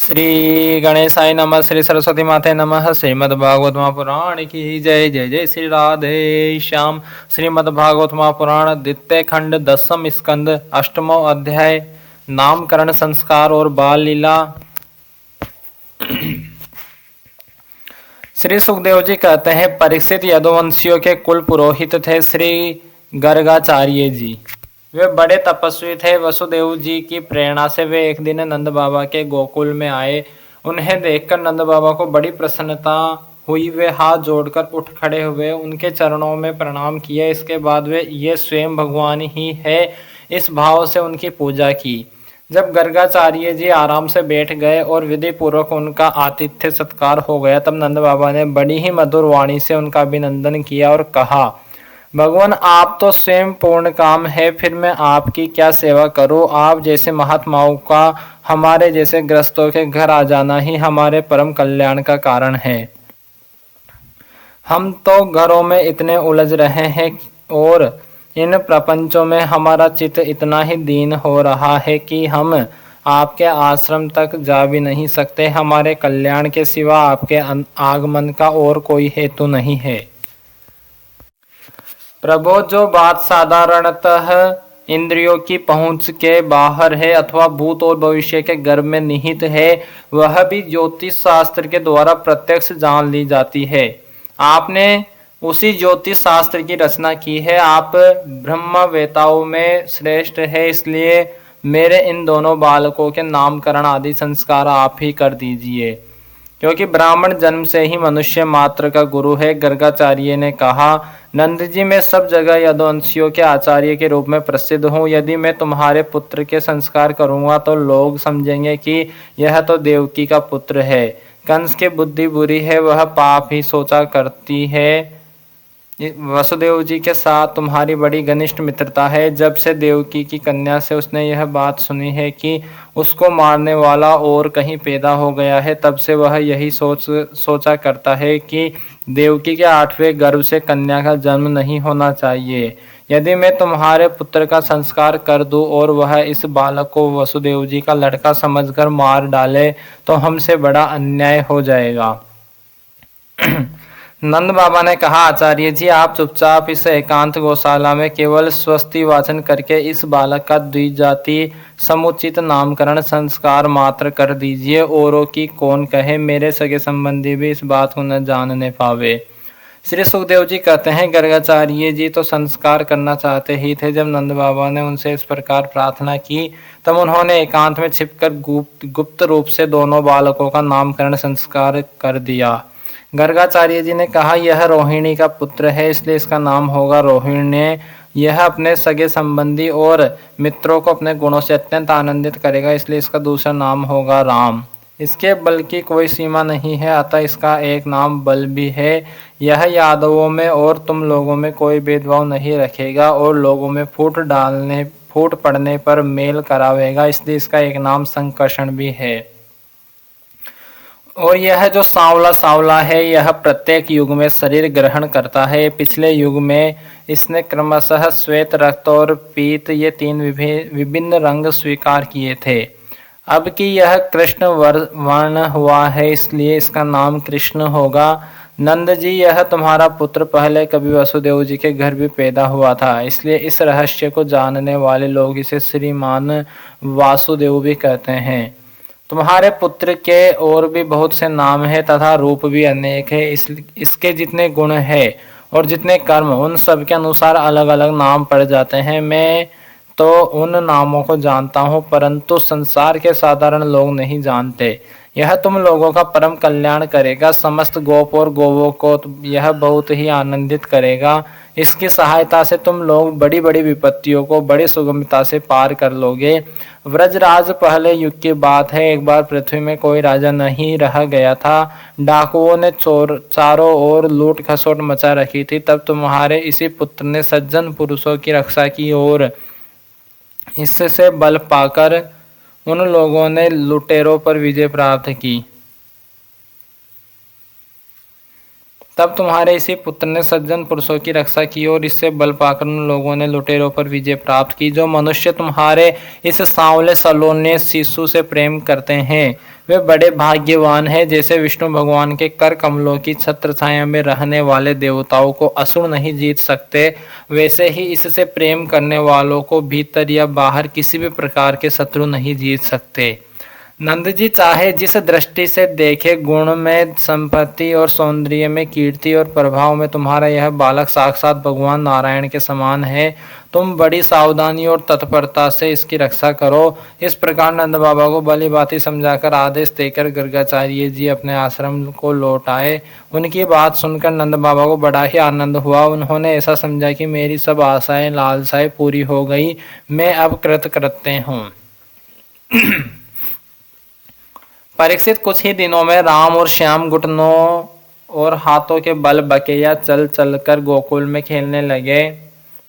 श्री गणेशाय नमः। श्री सरस्वती माते नमः। श्रीमद्भागवत महापुराण की जय। जय जय श्री राधे श्याम। श्रीमद्भागवत महापुराण द्वितीय खंड 10वां स्कंद 8वां अध्याय नामकरण संस्कार और बाल लीला। श्री सुखदेव जी कहते हैं, परीक्षित यदुवंशियों के कुल पुरोहित थे श्री गर्गाचार्य जी। वे बड़े तपस्वी थे। वसुदेव जी की प्रेरणा से वे एक दिन नंद बाबा के गोकुल में आए। उन्हें देखकर नंद बाबा को बड़ी प्रसन्नता हुई। वे हाथ जोड़कर उठ खड़े हुए, उनके चरणों में प्रणाम किए। इसके बाद वे ये स्वयं भगवान ही है इस भाव से उनकी पूजा की। जब गर्गाचार्य जी आराम से बैठ गए और विधि पूर्वक उनका आतिथ्य सत्कार हो गया, तब नंद बाबा ने बड़ी ही मधुर वाणी से उनका अभिनंदन किया और कहा, भगवान आप तो स्वयं पूर्ण काम है, फिर मैं आपकी क्या सेवा करूं। आप जैसे महात्माओं का हमारे जैसे ग्रस्तों के घर आ जाना ही हमारे परम कल्याण का कारण है। हम तो घरों में इतने उलझ रहे हैं और इन प्रपंचों में हमारा चित्त इतना ही दीन हो रहा है कि हम आपके आश्रम तक जा भी नहीं सकते। हमारे कल्याण के सिवा आपके आगमन का और कोई हेतु नहीं है। प्रभो, जो बात साधारणतः इंद्रियों की पहुंच के बाहर है अथवा भूत और भविष्य के गर्भ में निहित है, वह भी ज्योतिष शास्त्र के द्वारा प्रत्यक्ष जान ली जाती है। आपने उसी ज्योतिष शास्त्र की रचना की है। आप ब्रह्मवेताओं में श्रेष्ठ है, इसलिए मेरे इन दोनों बालकों के नामकरण आदि संस्कार आप ही कर दीजिए, क्योंकि ब्राह्मण जन्म से ही मनुष्य मात्र का गुरु है। गर्गाचार्य ने कहा, नंद जी, मैं सब जगह यदुवंशियों के आचार्य के रूप में प्रसिद्ध हूँ। यदि मैं तुम्हारे पुत्र के संस्कार करूँगा तो लोग समझेंगे कि यह तो देवकी का पुत्र है। कंस की बुद्धि बुरी है, वह पाप ही सोचा करती है। वसुदेव जी के साथ तुम्हारी बड़ी घनिष्ठ मित्रता है। जब से देवकी की कन्या से उसने यह बात सुनी है कि उसको मारने वाला और कहीं पैदा हो गया है, तब से वह यही सोचा करता है कि देवकी के 8वें गर्भ से कन्या का जन्म नहीं होना चाहिए। यदि मैं तुम्हारे पुत्र का संस्कार कर दूं और वह इस बालक को वसुदेव जी का लड़का समझकर मार डाले तो हमसे बड़ा अन्याय हो जाएगा। नंद बाबा ने कहा, आचार्य जी, आप चुपचाप इस एकांत गौशाला में केवल स्वस्ति वाचन करके इस बालक का द्विजाति समुचित नामकरण संस्कार मात्र कर दीजिए। औरों की कौन कहे, मेरे सगे संबंधी भी इस बात को न जानने पावे। श्री सुखदेव जी कहते हैं, गर्गाचार्य जी तो संस्कार करना चाहते ही थे। जब नंद बाबा ने उनसे इस प्रकार प्रार्थना की, तब उन्होंने एकांत में छिपकर गुप्त रूप से दोनों बालकों का नामकरण संस्कार कर दिया। गर्गाचार्य जी ने कहा, यह रोहिणी का पुत्र है, इसलिए इसका नाम होगा रोहिण्य। यह अपने सगे संबंधी और मित्रों को अपने गुणों से अत्यंत आनंदित करेगा, इसलिए इसका दूसरा नाम होगा राम। इसके बल की कोई सीमा नहीं है, अतः इसका एक नाम बल भी है। यह यादवों में और तुम लोगों में कोई भेदभाव नहीं रखेगा और लोगों में फूट पड़ने पर मेल करावेगा, इसलिए इसका एक नाम संकर्षण भी है। और यह जो सांवला है, यह प्रत्येक युग में शरीर ग्रहण करता है। पिछले युग में इसने क्रमशः श्वेत, रक्त और पीत ये 3 विभिन्न रंग स्वीकार किए थे। अब कि यह कृष्ण वर्ण हुआ है, इसलिए इसका नाम कृष्ण होगा। नंद जी, यह तुम्हारा पुत्र पहले कभी वसुदेव जी के घर भी पैदा हुआ था, इसलिए इस रहस्य को जानने वाले लोग इसे श्रीमान वासुदेव भी कहते हैं। तुम्हारे पुत्र के और भी बहुत से नाम हैं तथा रूप भी अनेक है। इसके जितने गुण हैं और जितने कर्म, उन सब के अनुसार अलग अलग नाम पड़ जाते हैं। मैं तो उन नामों को जानता हूँ, परंतु संसार के साधारण लोग नहीं जानते। यह तुम लोगों का परम कल्याण करेगा। समस्त गोप और गोवों को यह बहुत ही आनंदित करेगा। इसकी सहायता से तुम लोग बड़ी बड़ी विपत्तियों को बड़ी सुगमता से पार कर लोगे। व्रजराज पहले युग की बात है। एक बार पृथ्वी में कोई राजा नहीं रह गया था। डाकुओं ने चारों ओर लूट खसोट मचा रखी थी। तब तुम्हारे इसी पुत्र ने सज्जन पुरुषों की रक्षा की और इससे बल पाकर उन लोगों ने लुटेरों पर विजय प्राप्त की। तब तुम्हारे इसी पुत्र ने सज्जन पुरुषों की रक्षा की और इससे बल पाकर उन लोगों ने लुटेरों पर विजय प्राप्त की। जो मनुष्य तुम्हारे इस सांवले सलोने शिशु से प्रेम करते हैं वे बड़े भाग्यवान हैं। जैसे विष्णु भगवान के कर कमलों की छत्र छाया में रहने वाले देवताओं को असुर नहीं जीत सकते, वैसे ही इससे प्रेम करने वालों को भीतर या बाहर किसी भी प्रकार के शत्रु नहीं जीत सकते। नंद जी चाहे जिस दृष्टि से देखे, गुण में संपत्ति और सौंदर्य में कीर्ति और प्रभाव में तुम्हारा यह बालक साक्षात भगवान नारायण के समान है। तुम बड़ी सावधानी और तत्परता से इसकी रक्षा करो। इस प्रकार नंद बाबा को भली भांति समझाकर आदेश देकर गर्गाचार्य जी अपने आश्रम को लौट आए। उनकी बात सुनकर नंद बाबा को बड़ा ही आनंद हुआ। उन्होंने ऐसा समझा कि मेरी सब आशाएं लालसाएं पूरी हो गई, मैं अब कृतकृत्य हूँ। परीक्षित कुछ ही दिनों में राम और श्याम घुटनों और हाथों के बल बकेया चल चलकर गोकुल में खेलने लगे।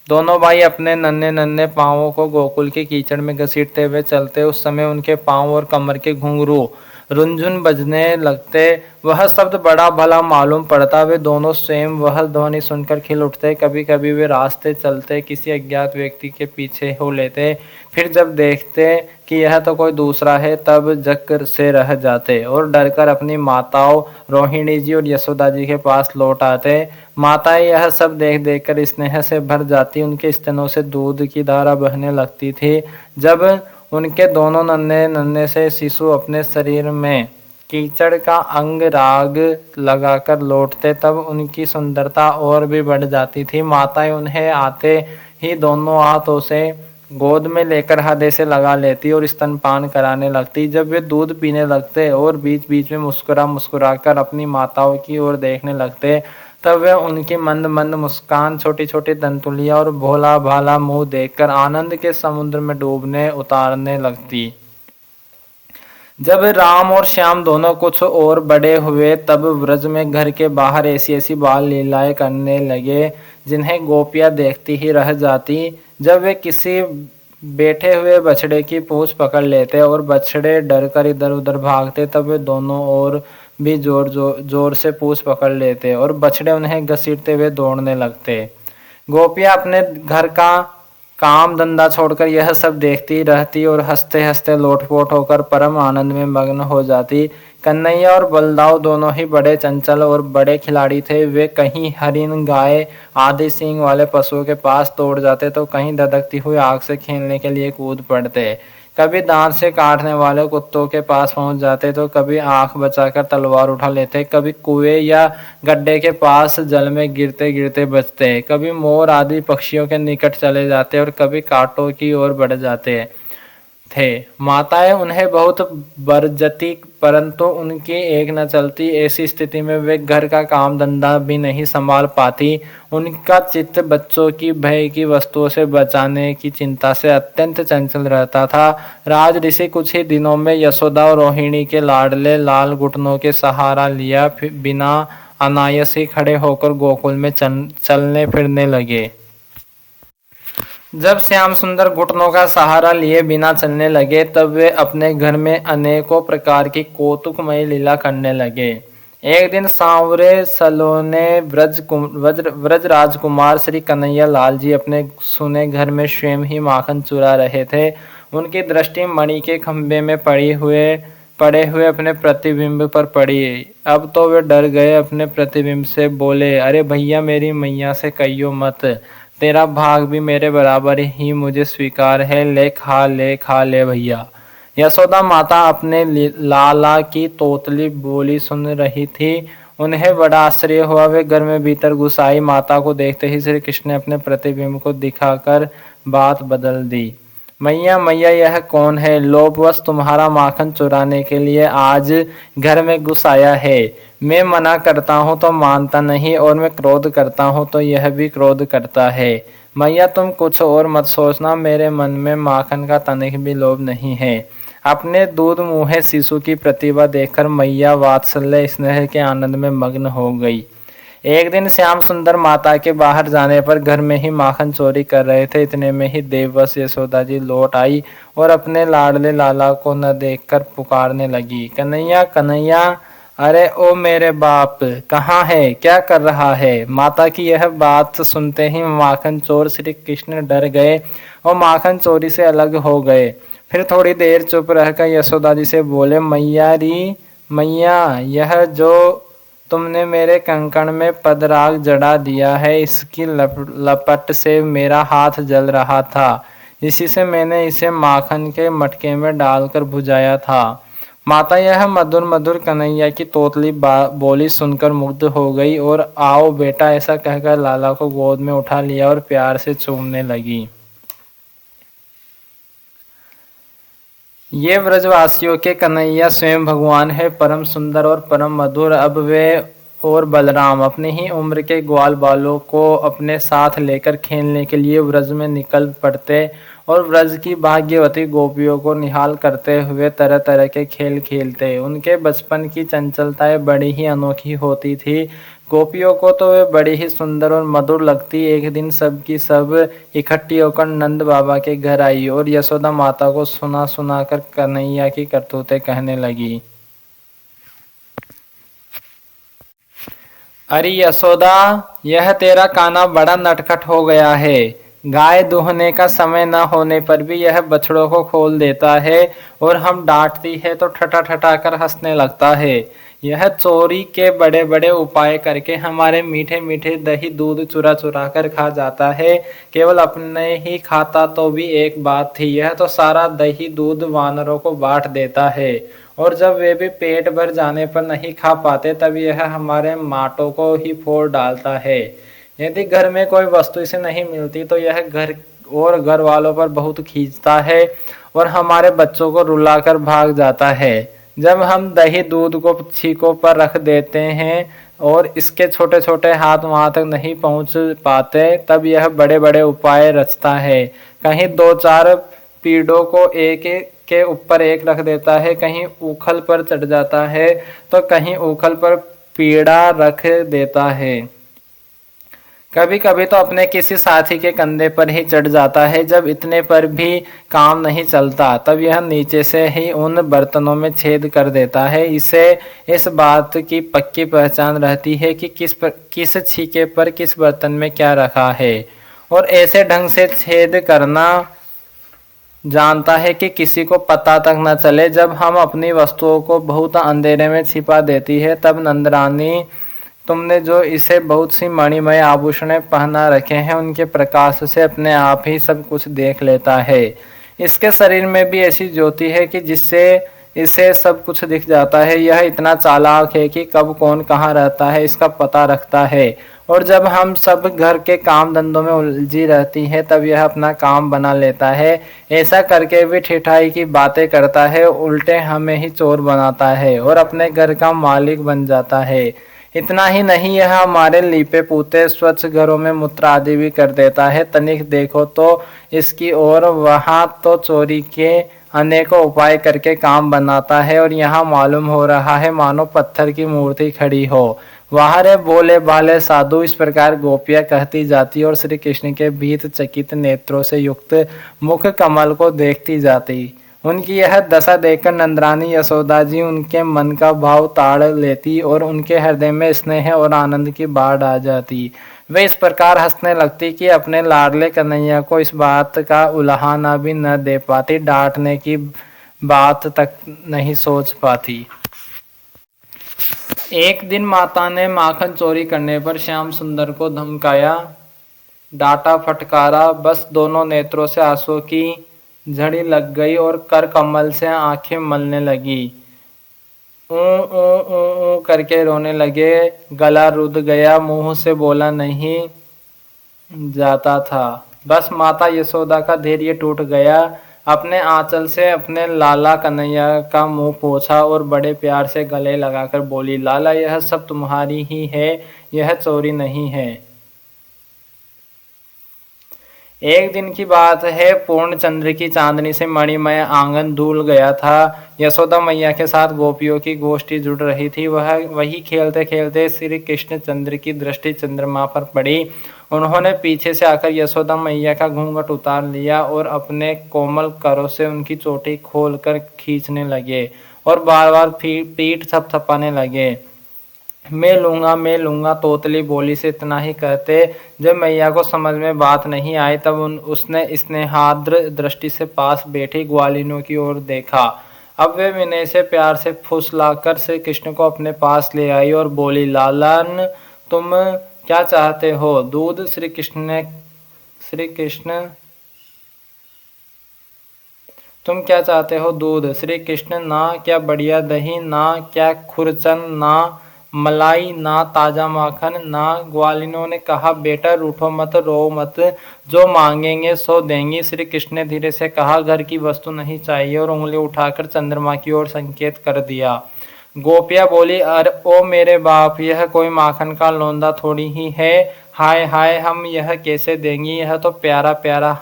दोनों भाई अपने नन्हे नन्हे पांवों को गोकुल के कीचड़ में घसीटते हुए चलते। उस समय उनके पांव और कमर के घुंघरू रुंझुन बजने लगते। वह शब्द बड़ा भला मालूम पड़ता। वे दोनों स्वयं वह ध्वनि सुनकर खिल उठते। कभी कभी वे रास्ते चलते किसी अज्ञात व्यक्ति के पीछे हो लेते, फिर जब देखते कि यह तो कोई दूसरा है तब जक्र से रह जाते और डरकर अपनी माताओं रोहिणी जी और यशोदा जी के पास लौट आते। माताएं यह सब देख देखकर स्नेह से भर जाती, उनके स्तनों से दूध की धारा बहने लगती थी। जब उनके दोनों नन्हे नन्हे से शिशु अपने शरीर में कीचड़ का अंग राग लगाकर लौटते तब उनकी सुंदरता और भी बढ़ जाती थी। माताएं उन्हें आते ही दोनों हाथों से गोद में लेकर हृदय से लगा लेती और स्तनपान कराने लगती। जब वे दूध पीने लगते और बीच बीच में मुस्कुरा मुस्कुरा कर अपनी माताओं की ओर देखने लगते तब वे उनकी मंद मंद मुस्कान, छोटी छोटी दंतुलियां और भोला भाला मुंह देखकर आनंद के समुद्र में डूबने उतारने लगती। जब राम और श्याम दोनों कुछ और बड़े हुए तब व्रज में घर के बाहर ऐसी ऐसी बाल लीलाएं करने लगे जिन्हें गोपियां देखती ही रह जाती। जब वे किसी बैठे हुए बछड़े की पूंछ पकड़ लेते और बछड़े डरकर इधर उधर भागते तब वे दोनों और भी जोर से पूंछ पकड़ लेते और बछड़े उन्हें घसीटते हुए दौड़ने लगते। गोपियां अपने घर का काम धंधा छोड़कर यह सब देखती रहती और हंसते हंसते लोटपोट होकर परम आनंद में मग्न हो जाती। कन्हैया और बलदाव दोनों ही बड़े चंचल और बड़े खिलाड़ी थे। वे कहीं हरिन, गाय आदि सींग वाले पशुओं के पास दौड़ जाते तो कहीं धधकती हुई आग से खेलने के लिए कूद पड़ते। कभी दांत से काटने वाले कुत्तों के पास पहुंच जाते तो कभी आंख बचाकर तलवार उठा लेते, कभी कुएं या गड्ढे के पास जल में गिरते गिरते बचते, कभी मोर आदि पक्षियों के निकट चले जाते और कभी कांटों की ओर बढ़ जाते थे। माताएं उन्हें बहुत बरजती परंतु उनकी एक न चलती। ऐसी स्थिति में वे घर का काम धंधा भी नहीं संभाल पाती। उनका चित्त बच्चों की भय की वस्तुओं से बचाने की चिंता से अत्यंत चंचल रहता था। राज ऋषि कुछ ही दिनों में यशोदा और रोहिणी के लाडले लाल घुटनों के सहारा लिया बिना अनायास ही खड़े होकर गोकुल में चलने फिरने लगे। जब श्याम सुंदर घुटनों का सहारा लिए बिना चलने लगे तब वे अपने घर में अनेकों प्रकार की कौतुकमय लीला करने लगे। एक दिन सांवरे सलोने व्रज राजकुमार श्री कन्हैया लाल जी अपने सुने घर में स्वयं ही माखन चुरा रहे थे। उनकी दृष्टि मणि के खंभे में पड़े हुए अपने प्रतिबिंब पर पड़ी। अब तो वे डर गए अपने प्रतिबिंब से, बोले, अरे भैया मेरी मैया से कहियो मत, तेरा भाग भी मेरे बराबर ही मुझे स्वीकार है, ले खा ले भैया। यशोदा माता अपने लाला की तोतली बोली सुन रही थी। उन्हें बड़ा आश्चर्य हुआ। वे घर में भीतर घुस आई। माता को देखते ही श्री कृष्ण ने अपने प्रतिबिंब को दिखाकर बात बदल दी। मैया मैया यह कौन है? लोभवश तुम्हारा माखन चुराने के लिए आज घर में घुस आया है। मैं मना करता हूँ तो मानता नहीं और मैं क्रोध करता हूँ तो यह भी क्रोध करता है। मैया तुम कुछ और मत सोचना, मेरे मन में माखन का तनिक भी लोभ नहीं है। अपने दूध मुँहे शिशु की प्रतिभा देखकर मैया वात्सल्य स्नेह के आनंद में मग्न हो गई। एक दिन श्याम सुंदर माता के बाहर जाने पर घर में ही माखन चोरी कर रहे थे। इतने में ही देववश यशोदा जी लौट आई और अपने लाडले लाला को न देखकर पुकारने लगी, कन्हैया कन्हैया, अरे ओ मेरे बाप, कहाँ है, क्या कर रहा है? माता की यह बात सुनते ही माखन चोर श्री कृष्ण डर गए और माखन चोरी से अलग हो गए। फिर थोड़ी देर चुप रहकर यशोदा जी से बोले, मैया री मैया, यह जो तुमने मेरे कंकण में पदराग जड़ा दिया है, इसकी लपट से मेरा हाथ जल रहा था। इसी से मैंने इसे माखन के मटके में डालकर भुजाया था। माता यह मधुर मधुर कन्हैया की तोतली बोली सुनकर मुग्ध हो गई और आओ बेटा ऐसा कहकर लाला को गोद में उठा लिया और प्यार से चूमने लगी। ये व्रजवासियों के कन्हैया स्वयं भगवान है, परम सुंदर और परम मधुर। अब वे और बलराम अपनी ही उम्र के ग्वाल बालों को अपने साथ लेकर खेलने के लिए व्रज में निकल पड़ते और व्रज की भाग्यवती गोपियों को निहाल करते हुए तरह तरह के खेल खेलते। उनके बचपन की चंचलताएं बड़ी ही अनोखी होती थी। गोपियों को तो वे बड़ी ही सुंदर और मधुर लगती। एक दिन सब की सब इकट्ठी होकर नंद बाबा के घर आई और यशोदा माता को सुना सुना कर कन्हैया की करतूतें कहने लगी। अरे यशोदा, यह तेरा काना बड़ा नटखट हो गया है। गाय दूहने का समय न होने पर भी यह बछड़ों को खोल देता है और हम डांटती है तो ठटा ठटा कर हंसने लगता है। यह चोरी के बड़े बड़े उपाय करके हमारे मीठे मीठे दही दूध चुरा चुरा कर खा जाता है। केवल अपने ही खाता तो भी एक बात थी, यह तो सारा दही दूध वानरों को बांट देता है और जब वे भी पेट भर जाने पर नहीं खा पाते तब यह हमारे माटों को ही फोड़ डालता है। यदि घर में कोई वस्तु इसे नहीं मिलती तो यह घर वालों पर बहुत खींचता है और हमारे बच्चों को रुलाकर भाग जाता है। जब हम दही दूध को छीकों पर रख देते हैं और इसके छोटे छोटे हाथ वहां तक नहीं पहुंच पाते तब यह बड़े बड़े उपाय रचता है। कहीं दो चार पीड़ों को एक के ऊपर एक रख देता है, कहीं उखल पर चढ़ जाता है तो कहीं उखल पर पीड़ा रख देता है। कभी कभी तो अपने किसी साथी के कंधे पर ही चढ़ जाता है। जब इतने पर भी काम नहीं चलता तब यह नीचे से ही उन बर्तनों में छेद कर देता है। इसे इस बात की पक्की पहचान रहती है कि किस छीके पर किस बर्तन में क्या रखा है और ऐसे ढंग से छेद करना जानता है कि किसी को पता तक न चले। जब हम अपनी वस्तुओं को बहुत अंधेरे में छिपा देती है तब नंदरानी, तुमने जो इसे बहुत सी मणिमय आभूषण पहना रखे हैं उनके प्रकाश से अपने आप ही सब कुछ देख लेता है। इसके शरीर में भी ऐसी ज्योति है कि जिससे इसे सब कुछ दिख जाता है। यह इतना चालाक है कि कब कौन कहाँ रहता है इसका पता रखता है और जब हम सब घर के काम धंधों में उलझी रहती है तब यह अपना काम बना लेता है। ऐसा करके भी ठिठाई की बातें करता है, उल्टे हमें ही चोर बनाता है और अपने घर का मालिक बन जाता है। इतना ही नहीं, यह हमारे लीपे पूते स्वच्छ घरों में मूत्र आदि भी कर देता है। तनिक देखो तो इसकी ओर, वहां तो चोरी के अनेकों उपाय करके काम बनाता है और यहाँ मालूम हो रहा है मानो पत्थर की मूर्ति खड़ी हो। वहां रे भोले भाले साधु, इस प्रकार गोपियां कहती जाती और श्री कृष्ण के भीत चकित नेत्रों से युक्त मुख कमल को देखती जाती। उनकी यह दशा देखकर नंदरानी यशोदा जी उनके मन का भाव ताड़ लेती और उनके हृदय में स्नेह और आनंद की बाढ़ आ जाती। वे इस प्रकार हंसने लगती कि अपने लाडले कन्हैया को इस बात का उलाहना भी न दे पाती, डांटने की बात तक नहीं सोच पाती। एक दिन माता ने माखन चोरी करने पर श्याम सुंदर को धमकाया, डांटा, फटकारा। बस दोनों नेत्रों से आंसू की झड़ी लग गई और कर कमल से आंखें मलने लगी। ऊ करके रोने लगे। गला रुध गया, मुंह से बोला नहीं जाता था। बस माता यशोदा का धैर्य टूट गया। अपने आंचल से अपने लाला कन्हैया का मुंह पोंछा और बड़े प्यार से गले लगाकर बोली, लाला यह सब तुम्हारी ही है, यह चोरी नहीं है। एक दिन की बात है, पूर्ण चंद्र की चांदनी से मणिमय आंगन धूल गया था। यशोदा मैया के साथ गोपियों की गोष्ठी जुड़ रही थी। वही खेलते खेलते श्री कृष्ण चंद्र की दृष्टि चंद्रमा पर पड़ी। उन्होंने पीछे से आकर यशोदा मैया का घूंघट उतार लिया और अपने कोमल करों से उनकी चोटी खोलकर खींचने लगे और बार बार पीठ थपथपाने लगे। मैं लूंगा तोतली बोली से इतना ही कहते। जब मैया को समझ में बात नहीं आई तब उसने स्नेहाद्र दृष्टि से पास बैठी ग्वालिनों की ओर देखा। अब वे विनय से प्यार से फुसलाकर श्री कृष्ण को अपने पास ले आई और बोली, लालन तुम क्या चाहते हो? दूध? श्री कृष्ण तुम क्या चाहते हो? दूध। श्री कृष्ण, ना क्या बढ़िया दही, ना क्या खुरचन, ना मलाई, ना ताजा माखन, ना। ग्वालिनों ने कहा, बेटा रूठो मत, रो मत, जो मांगेंगे सो देंगी। श्री कृष्ण ने धीरे से कहा, घर की वस्तु नहीं चाहिए, और उंगली उठाकर चंद्रमा की ओर संकेत कर दिया। गोपिया बोली, अरे ओ मेरे बाप, यह कोई माखन का लोंदा थोड़ी ही है। हाय हाय, हम यह कैसे देंगी? यह तो प्यारा प्यारा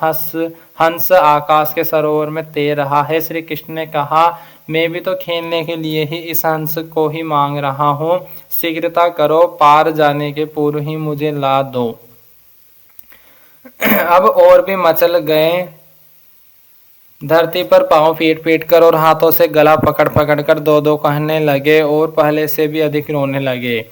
हंस आकाश के सरोवर में तैर रहा है। श्री कृष्ण ने कहा, मैं भी तो खेलने के लिए ही इस हंस को ही मांग रहा हूँ। शीघ्रता करो, पार जाने के पूर्व ही मुझे ला दो। अब और भी मचल गए। धरती पर पांव पीट पीट कर और हाथों से गला पकड़ पकड़ कर दो दो कहने लगे और पहले से भी अधिक रोने लगे।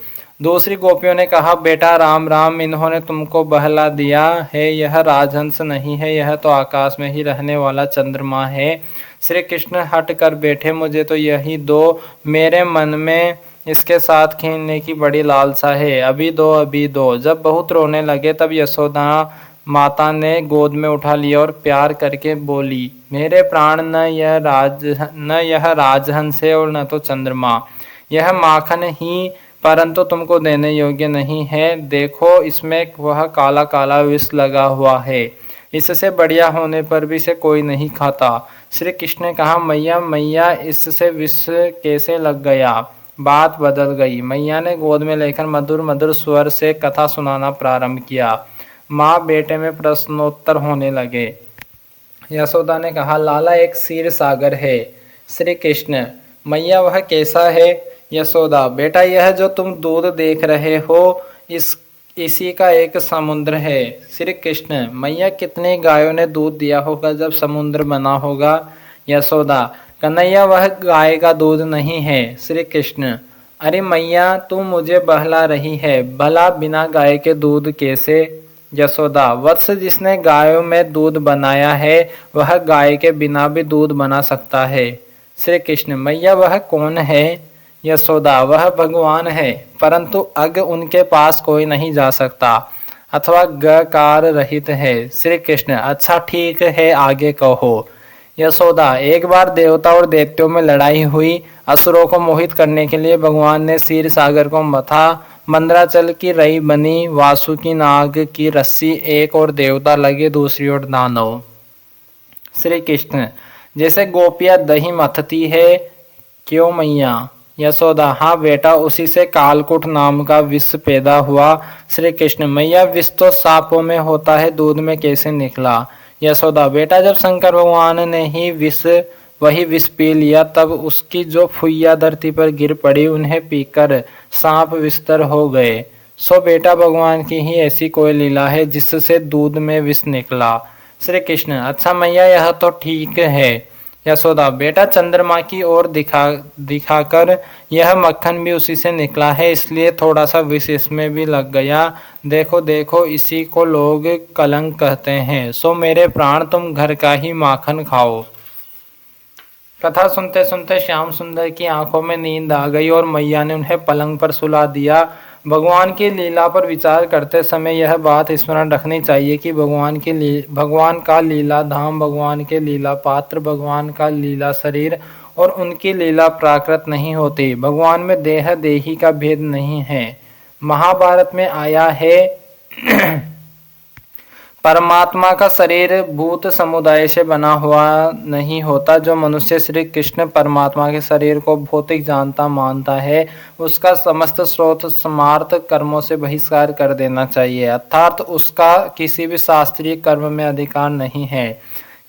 दूसरी गोपियों ने कहा, बेटा राम राम, इन्होंने तुमको बहला दिया है। यह राजहंस नहीं है, यह तो आकाश में ही रहने वाला चंद्रमा है। श्री कृष्ण हट कर बैठे, मुझे तो यही दो, मेरे मन में इसके साथ खेलने की बड़ी लालसा है, अभी दो अभी दो। जब बहुत रोने लगे तब यशोदा माता ने गोद में उठा लिया और प्यार करके बोली, मेरे प्राण, न यह राजहंस है और न तो चंद्रमा, यह माखन ही परंतु तुमको देने योग्य नहीं है। देखो इसमें वह काला काला विष लगा हुआ है, इससे बढ़िया होने पर भी इसे कोई नहीं खाता। श्री कृष्ण ने कहा, मैया मैया, इससे विष कैसे लग गया? बात बदल गई। मैया ने गोद में लेकर मधुर मधुर स्वर से कथा सुनाना प्रारंभ किया। माँ बेटे में प्रश्नोत्तर होने लगे। यशोदा ने कहा, लाला एक क्षीर सागर है। श्री कृष्ण, मैया वह कैसा है? यशोदा, बेटा यह जो तुम दूध देख रहे हो इसी का एक समुद्र है। श्री कृष्ण, मैया कितनी गायों ने दूध दिया होगा जब समुद्र बना होगा? यशोदा, कन्हैया वह गाय का दूध नहीं है। श्री कृष्ण, अरे मैया तू मुझे बहला रही है, भला बिना गाय के दूध कैसे? यशोदा, वत्स जिसने गायों में दूध बनाया है वह गाय के बिना भी दूध बना सकता है। श्री कृष्ण, मैया वह कौन है? यशोदा, वह भगवान है, परंतु अग उनके पास कोई नहीं जा सकता अथवा गकार रहित है। श्री कृष्ण, अच्छा ठीक है, आगे कहो। यशोदा, एक बार देवता और दैत्यों में लड़ाई हुई। असुरों को मोहित करने के लिए भगवान ने क्षीर सागर को मथा। मंदराचल की रई बनी, वासुकी नाग की रस्सी, एक और देवता लगे, दूसरी ओर दानव। श्री कृष्ण, जैसे गोपिया दही मथती है, क्यों मैया? यशोदा, हाँ बेटा, उसी से कालकूट नाम का विष पैदा हुआ। श्री कृष्ण, मैया विष तो सांपों में होता है, दूध में कैसे निकला? यशोदा, बेटा जब शंकर भगवान ने ही वही विष पी लिया तब उसकी जो फुइया धरती पर गिर पड़ी उन्हें पीकर सांप विस्तर हो गए। सो बेटा भगवान की ही ऐसी कोई लीला है जिससे दूध में विष निकला। श्री कृष्ण, अच्छा मैया यह तो ठीक है। यशोदा, बेटा चंद्रमा की ओर दिखाकर यह मक्खन भी उसी से निकला है, इसलिए थोड़ा सा विष इसमें भी लग गया। देखो देखो, इसी को लोग कलंक कहते हैं। सो मेरे प्राण, तुम घर का ही माखन खाओ। कथा सुनते सुनते श्याम सुंदर की आंखों में नींद आ गई और मैया ने उन्हें पलंग पर सुला दिया। भगवान की लीला पर विचार करते समय यह बात स्मरण रखनी चाहिए कि भगवान का लीला धाम, भगवान के लीला पात्र, भगवान का लीला शरीर और उनकी लीला प्राकृत नहीं होती। भगवान में देह देही का भेद नहीं है। महाभारत में आया है परमात्मा का शरीर भूत समुदाय से बना हुआ नहीं होता। जो मनुष्य श्री कृष्ण परमात्मा के शरीर को भौतिक जानता मानता है उसका समस्त स्रोत समार्थ कर्मों से बहिष्कार कर देना चाहिए, अर्थात उसका किसी भी शास्त्रीय कर्म में अधिकार नहीं है।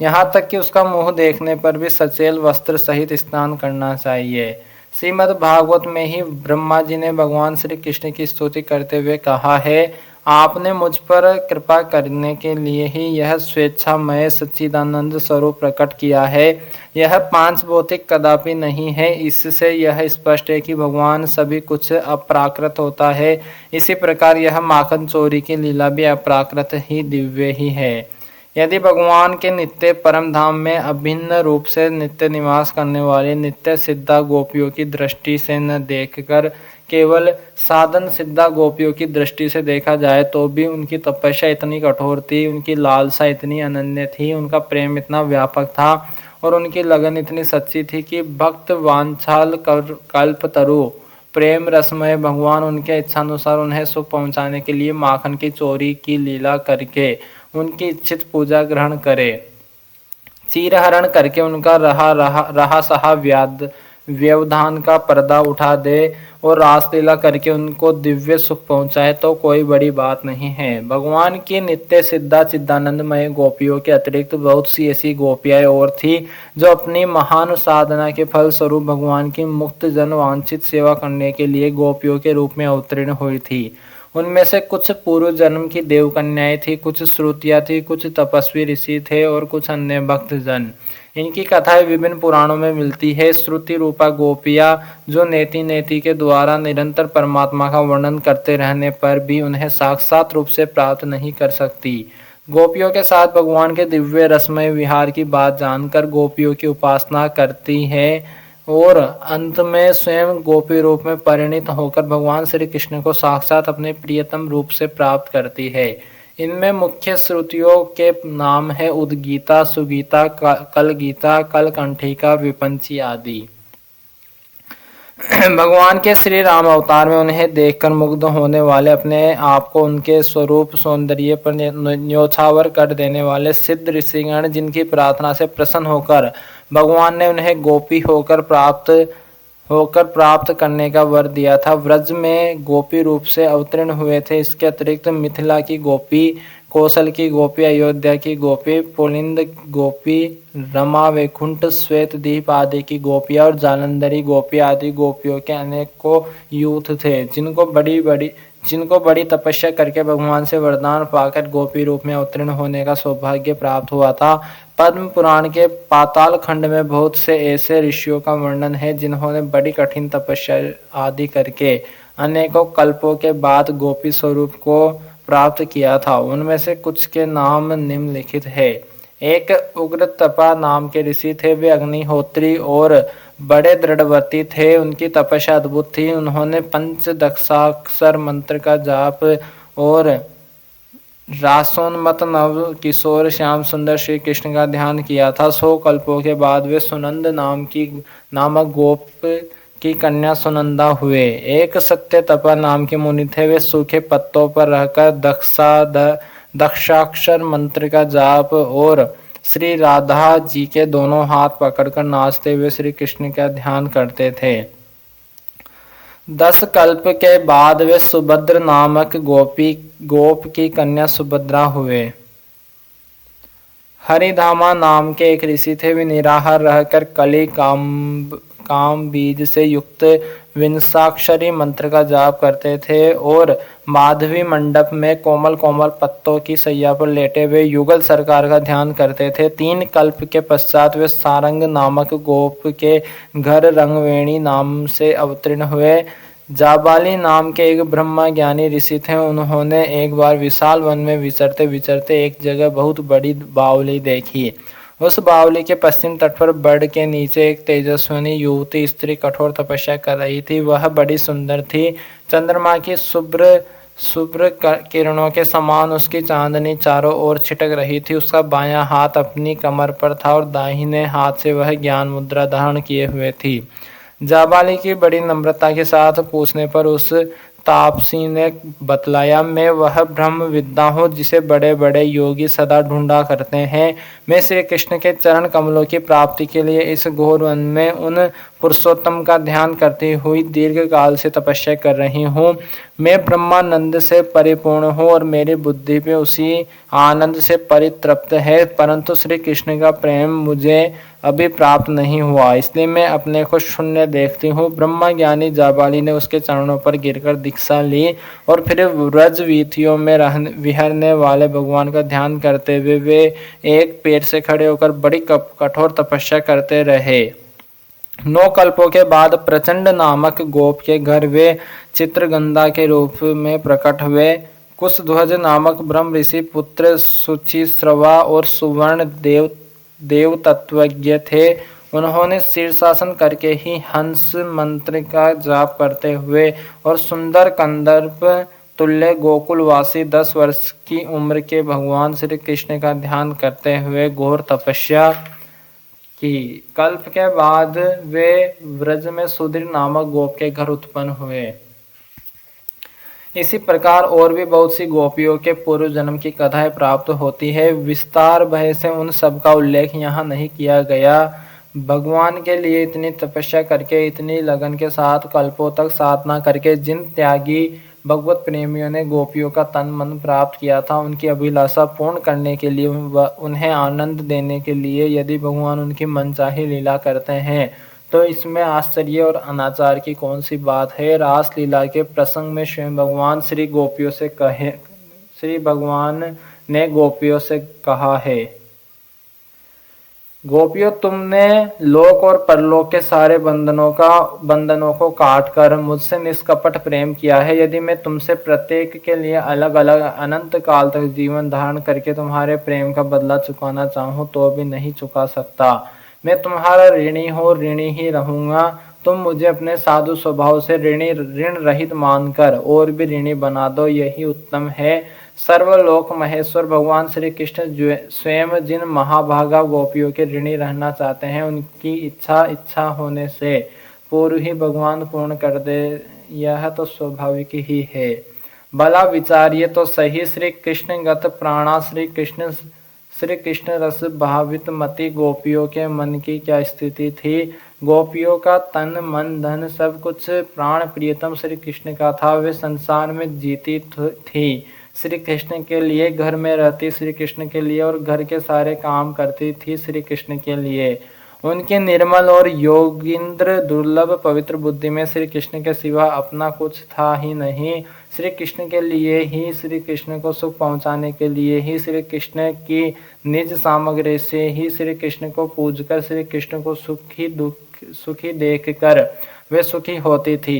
यहाँ तक कि उसका मुंह देखने पर भी सचेल वस्त्र सहित स्नान करना चाहिए। श्रीमद् भागवत में ही ब्रह्मा जी ने भगवान श्री कृष्ण की स्तुति करते हुए कहा है, आपने मुझ पर कृपा करने के लिए ही यह स्वेच्छामय सच्चिदानंद स्वरूप प्रकट किया है। यह पांच भौतिक कदापि नहीं है। इससे यह स्पष्ट है कि भगवान सभी कुछ अप्राकृत होता है। इसी प्रकार यह माखन चोरी की लीला भी अप्राकृत ही दिव्य ही है। यदि भगवान के नित्य परम धाम में अभिन्न रूप से नित्य निवास करने वाले नित्य सिद्धा गोपियों की दृष्टि से न देखकर केवल साधन सिद्धा गोपियों की दृष्टि से देखा जाए तो भी उनकी तपस्या इतनी कठोर थी, उनकी लालसा इतनी अनन्य थी, उनका प्रेम इतना व्यापक था और उनकी लगन इतनी सच्ची थी कि भक्त वांछाल कल्पतरु प्रेम रसमय भगवान उनके इच्छानुसार उन्हें सुख पहुंचाने के लिए माखन की चोरी की लीला करके उनकी इच्छित पूजा ग्रहण करे, चीरहरण करके उनका रहा सहा व्यवधान का पर्दा उठा दे और रासलीला करके उनको दिव्य सुख पहुंचाए तो कोई बड़ी बात नहीं है। भगवान की नित्य सिद्धा चिदानंदमय गोपियों के अतिरिक्त बहुत सी ऐसी गोपियां और थी जो अपनी महान साधना के फल स्वरूप भगवान की मुक्त जन वांछित सेवा करने के लिए गोपियों के रूप में अवतीर्ण हुई थी। उनमें से कुछ पूर्व जन्म की देव कन्याएं थी, कुछ श्रुतियां थी, कुछ तपस्वी ऋषि थे और कुछ अन्य भक्त जन। इनकी कथाएं विभिन्न पुराणों में मिलती है। श्रुति रूपा गोपियां जो नेति नेति के द्वारा निरंतर परमात्मा का वर्णन करते रहने पर भी उन्हें साक्षात रूप से प्राप्त नहीं कर सकती। गोपियों के साथ भगवान के दिव्य रसमय विहार की बात जानकर गोपियों की उपासना करती है और अंत में स्वयं गोपी रूप में परिणित होकर भगवान श्री कृष्ण को साक्षात अपने प्रियतम रूप से प्राप्त करती है। इनमें मुख्य श्रुतियों के नाम है उद्गीता, सुगीता, कलगीता, कलकंठिका, विपंची आदि। भगवान के श्री राम अवतार में उन्हें देखकर मुग्ध होने वाले, अपने आप को उनके स्वरूप सौंदर्य पर न्योछावर कर देने वाले सिद्ध ऋषिगण जिनकी प्रार्थना से प्रसन्न होकर भगवान ने उन्हें गोपी होकर प्राप्त करने का वर दिया था, व्रज में गोपी रूप से अवतीर्ण हुए थे। इसके अतिरिक्त मिथिला की गोपी, कौशल की गोपी, अयोध्या की गोपी, पुलिंद गोपी, रमा, वैकुंठ, श्वेत दीप आदि की गोपियां और जालंधरी गोपी आदि गोपियों के अनेकों यूथ थे जिनको बड़ी तपस्या करके भगवान से वरदान पाकर गोपी रूप में अवतीर्ण होने का सौभाग्य प्राप्त हुआ था। पद्म पुराण के पाताल खंड में बहुत से ऐसे ऋषियों का वर्णन है जिन्होंने बड़ी कठिन तपस्या आदि करके अनेकों कल्पों के बाद गोपी स्वरूप को प्राप्त किया था। उनमें से कुछ के नाम निम्नलिखित है। एक उग्र तपा नाम के ऋषि थे। वे अग्निहोत्री और बड़े दृढ़व्रती थे। उनकी तपस्या अद्भुत थी। उन्होंने पंचदशाक्षर मंत्र का जाप और रासोन्मत नव किशोर श्याम सुंदर श्री कृष्ण का ध्यान किया था। 100 कल्पों के बाद वे सुनंद नामक गोप की कन्या सुनंदा हुए। एक सत्य तपा नाम के मुनि थे। वे सूखे पत्तों पर रहकर दक्षाक्षर मंत्र का जाप और श्री राधा जी के दोनों हाथ पकड़कर नाचते हुए श्री कृष्ण का ध्यान करते थे। 10 कल्प के बाद वे सुभद्र नामक गोप की कन्या सुभद्रा हुए। हरिधामा नाम के एक ऋषि थे। वे निराहार रहकर कली काम बीज से युक्त विंशाक्षरी मंत्र का जाप करते थे और माधवी मंडप में कोमल कोमल पत्तों की सैया पर लेटे हुए युगल सरकार का ध्यान करते थे। 3 कल्प के पश्चात वे सारंग नामक गोप के घर रंगवेणी नाम से अवतीर्ण हुए। जाबाली नाम के एक ब्रह्मा ज्ञानी ऋषि थे। उन्होंने एक बार विशाल वन में विचरते विचरते एक जगह बहुत बड़ी बावली देखी। उस बावली के पश्चिम तट पर बड़ के नीचे एक तेजस्विनी युवती स्त्री कठोर तपस्या कर रही थी। वह बड़ी सुंदर थी। चंद्रमा की शुभ्र किरणों के समान उसकी चांदनी चारों ओर छिटक रही थी। उसका बायां हाथ अपनी कमर पर था और दाहिने हाथ से वह ज्ञान मुद्रा धारण किए हुए थी। जाबाली की बड़ी नम्रता के साथ पूछने पर उस तापसी ने बतलाया, मैं वह ब्रह्म विद्या हूँ जिसे बड़े बड़े योगी सदा ढूंढा करते हैं। मैं श्री कृष्ण के चरण कमलों की प्राप्ति के लिए इस घोर वन में उन पुरुषोत्तम का ध्यान करती हुई दीर्घ काल से तपस्या कर रही हूँ। मैं ब्रह्मानंद से परिपूर्ण हूँ और मेरी बुद्धि पे उसी आनंद से परितृप्त है, परंतु श्री कृष्ण का प्रेम मुझे अभी प्राप्त नहीं हुआ, इसलिए मैं अपने को शून्य देखती हूँ। ब्रह्मा ज्ञानी जाबाली ने उसके चरणों पर गिरकर दीक्षा ली और फिर व्रज वीथियों में विहरने वाले भगवान का ध्यान करते हुए वे एक पैर से खड़े होकर बड़ी कठोर तपस्या करते रहे। 9 कल्पों के बाद प्रचंड नामक गोप के घर वे चित्रगंधा के रूप में प्रकट हुए। कुशध्वज नामक ब्रह्म ऋषि पुत्र सुचिश्रवा और सुवर्ण देव तत्वज्ञ थे। उन्होंने शीर्षासन करके ही हंस मंत्र का जाप करते हुए और सुंदर कंदर्प तुल्य गोकुलवासी 10 वर्ष की उम्र के भगवान श्री कृष्ण का ध्यान करते हुए घोर तपस्या की। कल्प के बाद वे व्रज में सुधीर नामक गोप के घर उत्पन्न हुए। इसी प्रकार और भी बहुत सी गोपियों के पूर्व जन्म की कथाएं प्राप्त होती है। विस्तार भय से उन सब का उल्लेख यहाँ नहीं किया गया। भगवान के लिए इतनी तपस्या करके, इतनी लगन के साथ कल्पों तक साधना करके जिन त्यागी भगवत प्रेमियों ने गोपियों का तन मन प्राप्त किया था, उनकी अभिलाषा पूर्ण करने के लिए, उन्हें आनंद देने के लिए यदि भगवान उनकी मनचाही लीला करते हैं तो इसमें आश्चर्य और अनाचार की कौन सी बात है। रास लीला के प्रसंग में स्वयं भगवान श्री भगवान ने गोपियों से कहा है, गोपियों, तुमने लोक और परलोक के सारे बंधनों को काट कर मुझसे निष्कपट प्रेम किया है। यदि मैं तुमसे प्रत्येक के लिए अलग अलग अनंत काल तक जीवन धारण करके तुम्हारे प्रेम का बदला चुकाना चाहूँ तो भी नहीं चुका सकता। मैं तुम्हारा ऋणी हूँ, ऋणी ही रहूंगा। तुम मुझे अपने साधु स्वभाव से ऋण रहित मानकर और भी ऋणी बना दो, यही उत्तम है। सर्वलोक महेश्वर भगवान श्री कृष्ण स्वयं जिन महाभागा गोपियों के ऋणी रहना चाहते हैं, उनकी इच्छा होने से पूर्व ही भगवान पूर्ण कर दे, यह तो स्वाभाविक ही है। भला विचारिए तो सही, श्री कृष्ण गत प्राणा श्री कृष्ण रस भावित मति गोपियों के मन की क्या स्थिति थी। गोपियों का तन मन धन सब कुछ प्राण प्रियतम श्री कृष्ण का था। वे संसार में जीती थी श्री कृष्ण के लिए, घर में रहती श्री कृष्ण के लिए और घर के सारे काम करती थी श्री कृष्ण के लिए। उनके निर्मल और योगिंद्र दुर्लभ पवित्र बुद्धि में श्री कृष्ण के सिवा अपना कुछ था ही नहीं। श्री कृष्ण के लिए ही, श्री कृष्ण को सुख पहुंचाने के लिए ही, श्री कृष्ण की निज सामग्री से ही, श्री कृष्ण को पूजकर, श्री कृष्ण को सुखी देखकर वे सुखी होती थी।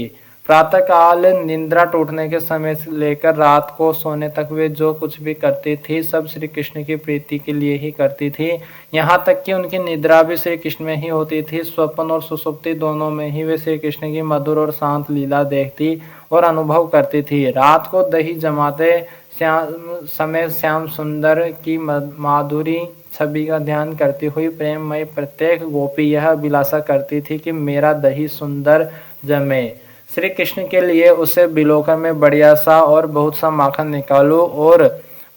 प्रातः काल निद्रा टूटने के समय से लेकर रात को सोने तक वे जो कुछ भी करती थी सब श्री कृष्ण की प्रीति के लिए ही करती थी। यहाँ तक कि उनकी निद्रा भी श्री कृष्ण में ही होती थी। स्वप्न और सुसुप्ति दोनों में ही वे श्री कृष्ण की मधुर और शांत लीला देखती और अनुभव करती थी। रात को दही जमाते समय श्याम सुंदर की माधुरी छवि का ध्यान करती हुई प्रेममय प्रत्येक गोपी यह अभिलाषा करती थी कि मेरा दही सुंदर जमे। श्री कृष्ण के लिए उसे बिलोकर में बढ़िया सा और बहुत सा माखन निकालूं और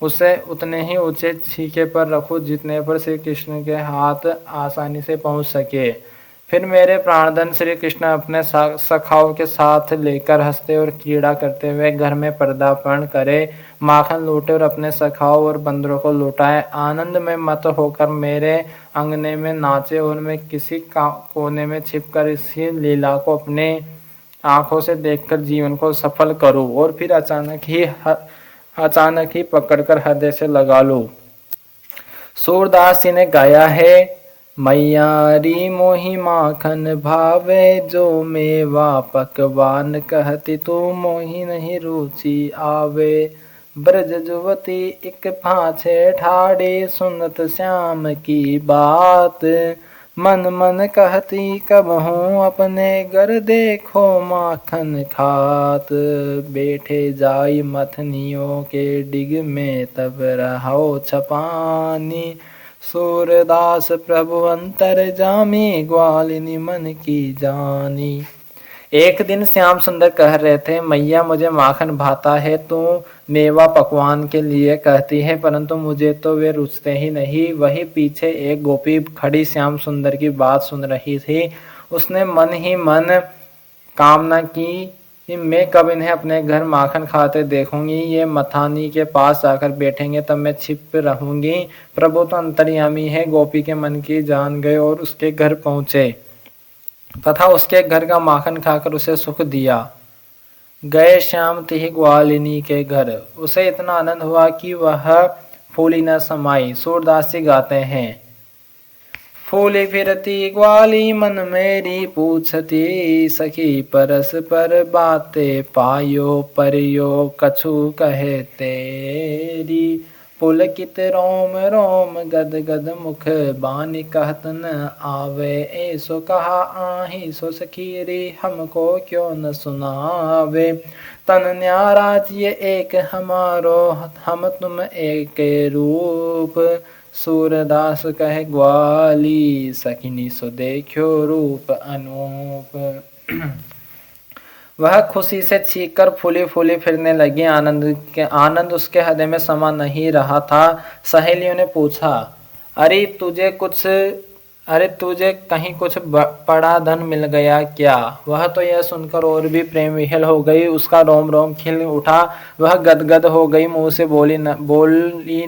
उसे उतने ही ऊंचे छीके पर रखूं जितने पर श्री कृष्ण के हाथ आसानी से पहुंच सके। फिर मेरे प्राणधन श्री कृष्ण अपने सखाओं के साथ लेकर हंसते और क्रीड़ा करते हुए घर में पदार्पण करे, माखन लूटे और अपने सखाओं और बंदरों को लुटाए। आनंद में मत होकर मेरे अंगने में नाचे और मैं किसी कोने में छिपकर इसी लीला को अपने आंखों से देखकर जीवन को सफल करूं और फिर अचानक ही पकड़कर हृदय से लगा लूं। सूरदास जी ने गाया है, मैयारी मोहि माखन भावे, जो मेवा पकवान कहती तू मोहि नहीं रुचि आवे। ब्रज जुवती एक फाछे ठाड़े, सुनत श्याम की बात, मन मन कहती कब हूँ अपने घर देखो माखन खात। बैठे जाई मथनियों के डिग में तब रहो छपानी, सूरदास प्रभु अंतर जामी, ग्वालिनी मन की जानी। एक दिन श्याम सुंदर कह रहे थे, मैया मुझे माखन भाता है, तू मेवा पकवान के लिए कहती है, परंतु मुझे तो वे रुचते ही नहीं। वही पीछे एक गोपी खड़ी श्याम सुंदर की बात सुन रही थी। उसने मन ही मन कामना की कि मैं कब इन्हें अपने घर माखन खाते देखूंगी, ये मथानी के पास जाकर बैठेंगे तब मैं छिप रहूंगी। प्रभु तो अंतर्यामी है, गोपी के मन की जान गए और उसके घर पहुंचे तथा उसके घर का माखन खाकर उसे सुख दिया। गए श्याम तिहि ग्वालिनी के घर, उसे इतना आनंद हुआ कि वह फूली न समाई। सूरदास जी गाते हैं, फूली फिरती ग्वाली मन मेरी पूछती, सखी परस पर बातें पायो परियो कछु कहे तेरी। पुलकित रोम रोम गद गद मुख बानी कहत न आवे, ऐसो कहा आही सो सखी रे हमको क्यों न सुनावे। तन न्यारा ये एक हमारो हम तुम एक रूप, सूरदास कहे ग्वाली सखिनी सो देखो रूप अनूप। वह खुशी से चीखकर फूली फूली फिरने लगी। आनंद उसके हृदय में समा नहीं रहा था। सहेलियों ने पूछा, अरे तुझे कहीं कुछ बड़ा धन मिल गया क्या? वह तो यह सुनकर और भी प्रेम विह्वल हो गई, उसका रोम रोम खिल उठा, वह गदगद हो गई, मुंह से बोली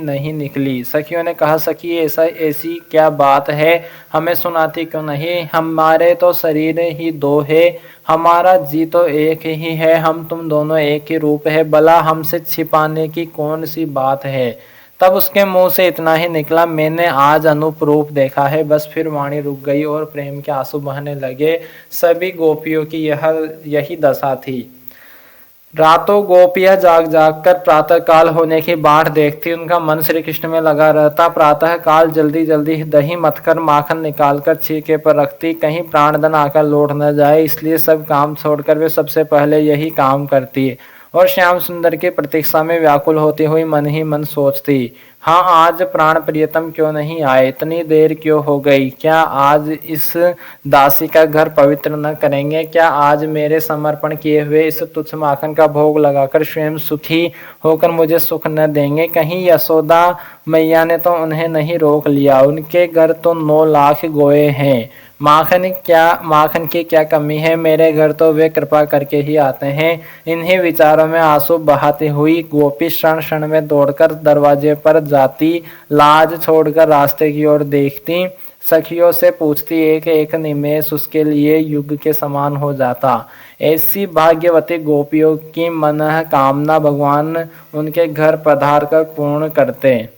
नहीं निकली। सखियों ने कहा, सखी ऐसी क्या बात है, हमें सुनाती क्यों नहीं? हमारे तो शरीर ही दो है, हमारा जी तो एक ही है, हम तुम दोनों एक ही रूप है, भला हमसे छिपाने की कौन सी बात है? तब उसके मुंह से इतना ही निकला, मैंने आज अनूप रूप देखा है। बस फिर वाणी रुक गई और प्रेम के आंसू बहने लगे। सभी गोपियों की यही दशा थी। रातों गोपियां जाग जाग कर प्रातः काल होने की बाट देखती, उनका मन श्री कृष्ण में लगा रहता। प्रातः काल जल्दी जल्दी दही मथकर माखन निकालकर छीके पर रखती, कहीं प्राणधन आकर लौट न जाए, इसलिए सब काम छोड़कर वे सबसे पहले यही काम करती और श्याम सुंदर की प्रतीक्षा में व्याकुल होती हुई मन ही मन सोचती, हाँ आज प्राण प्रियतम क्यों नहीं आए, इतनी देर क्यों हो गई? क्या आज इस दासी का घर पवित्र न करेंगे? क्या आज मेरे समर्पण किए हुए इस तुच्छ माखन का भोग लगाकर स्वयं सुखी होकर मुझे सुख न देंगे? कहीं यशोदा मैया ने तो उन्हें नहीं रोक लिया? उनके घर तो 9 लाख गोए हैं, माखन की क्या कमी है? मेरे घर तो वे कृपा करके ही आते हैं। इन्हीं विचारों में आंसू बहाती हुई गोपी क्षण क्षण में दौड़कर दरवाजे पर जाती, लाज छोड़कर रास्ते की ओर देखती, सखियों से पूछती, एक एक निमेष उसके लिए युग के समान हो जाता। ऐसी भाग्यवती गोपियों की मन कामना भगवान उनके घर पधार कर पूर्ण करते।